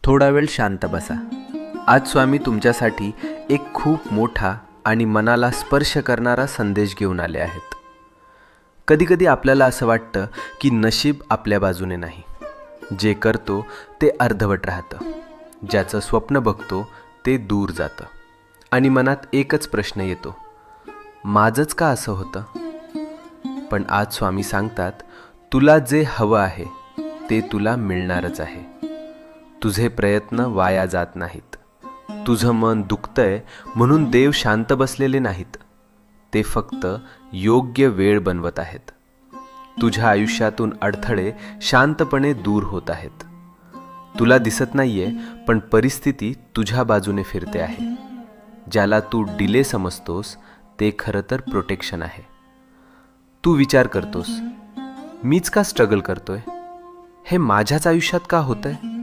थोडा वेळ शांत बसा. आज स्वामी तुमच्यासाठी एक खूप मोठा आणि मनाला स्पर्श करणारा संदेश घेऊन आले आहेत. कधीकधी आपल्याला असं वाटतं की नशीब आपल्या बाजूने नाही. जे करतो ते अर्धवट राहतं, ज्याचं स्वप्न बघतो ते दूर जातं आणि मनात एकच प्रश्न येतो, माझंच का असं होतं? पण आज स्वामी सांगतात, तुला जे हवं आहे ते तुला मिळणारच आहे. तुझे प्रयत्न वाया जात नाहीत. तुझं मन दुखतंय म्हणून देव शांत बसलेले नाहीत. ते फक्त योग्य वेळ बनवत आहेत. तुझ्या आयुष्यातून अडथळे शांतपणे दूर होत आहेत. तुला दिसत नाहीये, पण परिस्थिती तुझ्या बाजूने फिरते आहे. ज्याला तू डिले समजतोस ते खरं तर प्रोटेक्शन आहे. तू विचार करतोस, मीच का स्ट्रगल करतोय? हे माझ्याच आयुष्यात का होतंय?